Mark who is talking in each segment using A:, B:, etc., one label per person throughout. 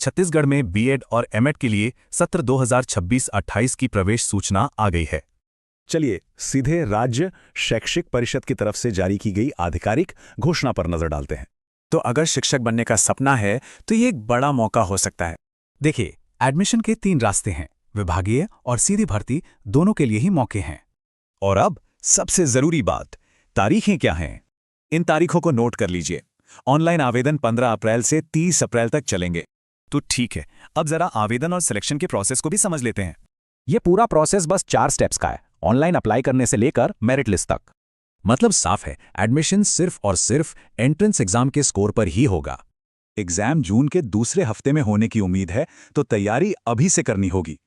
A: छत्तीसगढ़ में बीएड और एमएड के लिए सत्र 2026-28 की प्रवेश सूचना आ गई है।
B: चलिए सीधे राज्य शैक्षिक परिषद की तरफ से जारी की गई आधिकारिक घोषणा पर नजर डालते हैं।
C: तो अगर शिक्षक बनने का सपना है तो ये एक बड़ा मौका हो सकता है।
A: देखिए, एडमिशन के 3 रास्ते हैं, विभागीय और सीधी भर्ती, दोनों के लिए ही मौके हैं।
B: और अब सबसे जरूरी बात, तारीखें क्या हैं? इन तारीखों को नोट कर लीजिए। ऑनलाइन आवेदन 15 अप्रैल से 30 अप्रैल तक चलेंगे।
C: तो ठीक है, अब जरा आवेदन और सिलेक्शन के प्रोसेस को भी समझ लेते हैं।
D: ये पूरा प्रोसेस बस 4 स्टेप्स का है, ऑनलाइन अप्लाई करने से लेकर मेरिट लिस्ट तक।
A: मतलब साफ है, एडमिशन सिर्फ और सिर्फ एंट्रेंस एग्जाम के स्कोर पर ही होगा।
B: एग्जाम जून के दूसरे हफ्ते में होने की उम्मीद है, तो तैयारी अभी से करनी होगी।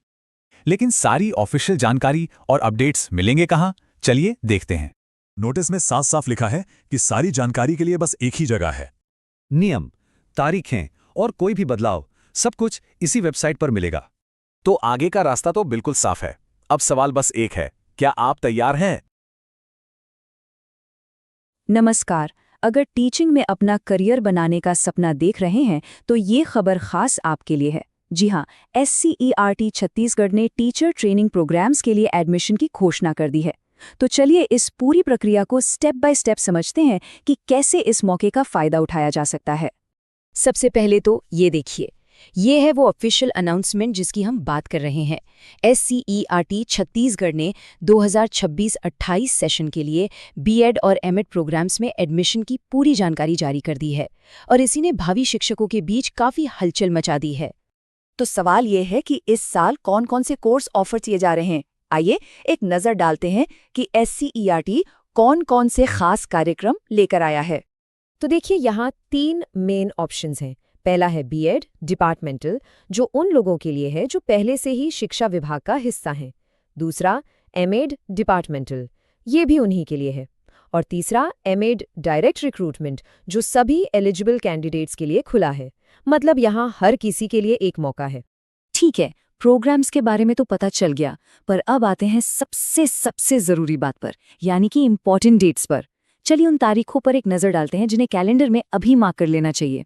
A: लेकिन सारी ऑफिशियल जानकारी और अपडेट्स मिलेंगे कहाँ? चलिए देखते हैं।
B: नोटिस में साफ साफ लिखा है कि सारी जानकारी के लिए बस एक ही जगह है।
E: नियम, तारीखें और कोई भी बदलाव, सब कुछ इसी वेबसाइट पर मिलेगा।
C: तो आगे का रास्ता तो बिल्कुल साफ है। अब सवाल बस एक है, क्या आप तैयार हैं?
F: नमस्कार। अगर टीचिंग में अपना करियर बनाने का सपना देख रहे हैं तो ये खबर खास आपके लिए है। जी हाँ, SCERT छत्तीसगढ़ ने टीचर ट्रेनिंग प्रोग्राम्स के लिए एडमिशन की घोषणा कर दी है। तो चलिए इस पूरी प्रक्रिया को स्टेप बाय स्टेप समझते हैं कि कैसे इस मौके का फायदा उठाया जा सकता है। सबसे पहले तो ये देखिए, ये है वो ऑफिशियल अनाउंसमेंट जिसकी हम बात कर रहे हैं। SCERT छत्तीसगढ़ ने 2026-28 सेशन के लिए बीएड और एमएड प्रोग्राम्स में एडमिशन की पूरी जानकारी जारी कर दी है और इसी ने भावी शिक्षकों के बीच काफ़ी हलचल मचा दी है। तो सवाल ये है कि इस साल कौन कौन से कोर्स ऑफर किए जा रहे हैं। आइए एक नज़र डालते हैं कि SCERT कौन कौन से खास कार्यक्रम लेकर आया है। तो देखिए, यहाँ 3 मेन ऑप्शंस हैं। पहला है बीएड डिपार्टमेंटल, जो उन लोगों के लिए है जो पहले से ही शिक्षा विभाग का हिस्सा हैं। दूसरा एमएड डिपार्टमेंटल, ये भी उन्हीं के लिए है। और तीसरा एमएड डायरेक्ट रिक्रूटमेंट, जो सभी एलिजिबल कैंडिडेट्स के लिए खुला है। मतलब यहाँ हर किसी के लिए एक मौका है। ठीक है, प्रोग्राम्स के बारे में तो पता चल गया, पर अब आते हैं सबसे ज़रूरी बात पर, यानी कि इम्पॉर्टेंट डेट्स पर। चलिए उन तारीखों पर एक नज़र डालते हैं जिन्हें कैलेंडर में अभी मार्क कर लेना चाहिए।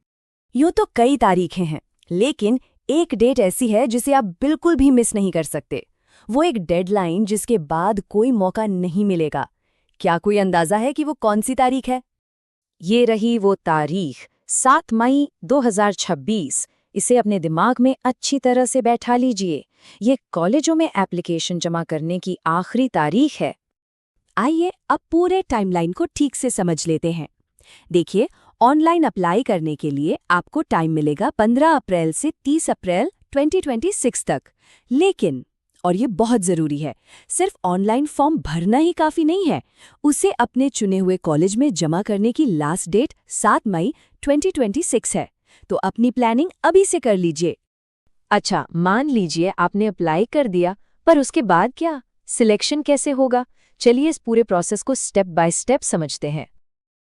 F: यूँ तो कई तारीखें हैं, लेकिन एक डेट ऐसी है जिसे आप बिल्कुल भी मिस नहीं कर सकते। वो एक डेडलाइन जिसके बाद कोई मौका नहीं मिलेगा। क्या कोई अंदाज़ा है कि वो कौन सी तारीख है? ये रही वो तारीख, 7 मई 2026। इसे अपने दिमाग में अच्छी तरह से बैठा लीजिए। ये कॉलेजों में एप्लीकेशन जमा करने की आखिरी तारीख है। आइए अब पूरे टाइमलाइन को ठीक से समझ लेते हैं। देखिए, ऑनलाइन अप्लाई करने के लिए आपको टाइम मिलेगा 15 अप्रैल से 30 अप्रैल 2026 तक। लेकिन, और ये बहुत ज़रूरी है, सिर्फ ऑनलाइन फॉर्म भरना ही काफ़ी नहीं है। उसे अपने चुने हुए कॉलेज में जमा करने की लास्ट डेट 7 मई 2026 है। तो अपनी प्लानिंग अभी से कर लीजिए। अच्छा, मान लीजिए आपने अप्लाई कर दिया, पर उसके बाद क्या? सिलेक्शन कैसे होगा? चलिए इस पूरे प्रोसेस को स्टेप बाय स्टेप समझते हैं।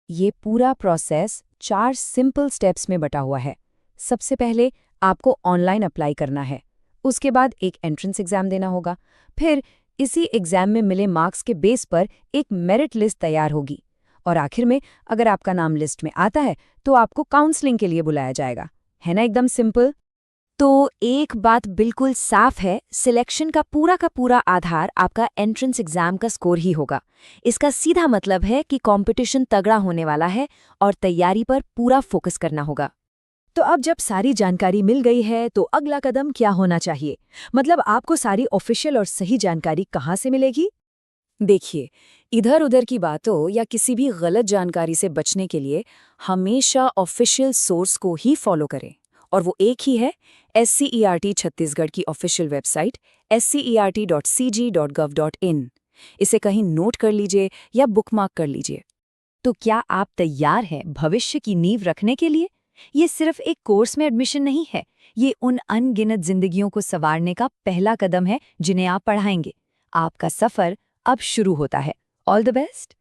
F: ये पूरा प्रोसेस 4 सिंपल स्टेप्स में बटा हुआ है। सबसे पहले आपको ऑनलाइन अप्लाई करना है। उसके बाद एक एंट्रेंस एग्जाम देना होगा। फिर इसी एग्जाम में मिले मार्क्स के बेस पर एक मेरिट लिस्ट तैयार होगी। और आखिर में अगर आपका नाम लिस्ट में आता है तो आपको काउंसलिंग के लिए बुलाया जाएगा। है ना एकदम सिंपल? तो एक बात बिल्कुल साफ है, सिलेक्शन का पूरा आधार आपका एंट्रेंस एग्जाम का स्कोर ही होगा। इसका सीधा मतलब है कि कंपटीशन तगड़ा होने वाला है और तैयारी पर पूरा फोकस करना होगा। तो अब जब सारी जानकारी मिल गई है तो अगला कदम क्या होना चाहिए? मतलब आपको सारी ऑफिशियल और सही जानकारी कहाँ से मिलेगी? देखिए, इधर उधर की बातों या किसी भी गलत जानकारी से बचने के लिए हमेशा ऑफिशियल सोर्स को ही फॉलो करें। और वो एक ही है, SCERT छत्तीसगढ़ की ऑफिशियल वेबसाइट scert.cg.gov.in। इसे कहीं नोट कर लीजिए या बुकमार्क कर लीजिए। तो क्या आप तैयार हैं भविष्य की नींव रखने के लिए? ये सिर्फ एक कोर्स में एडमिशन नहीं है, ये उन अनगिनत जिंदगियों को संवारने का पहला कदम है जिन्हें आप पढ़ाएंगे। आपका सफर अब शुरू होता है। All the best.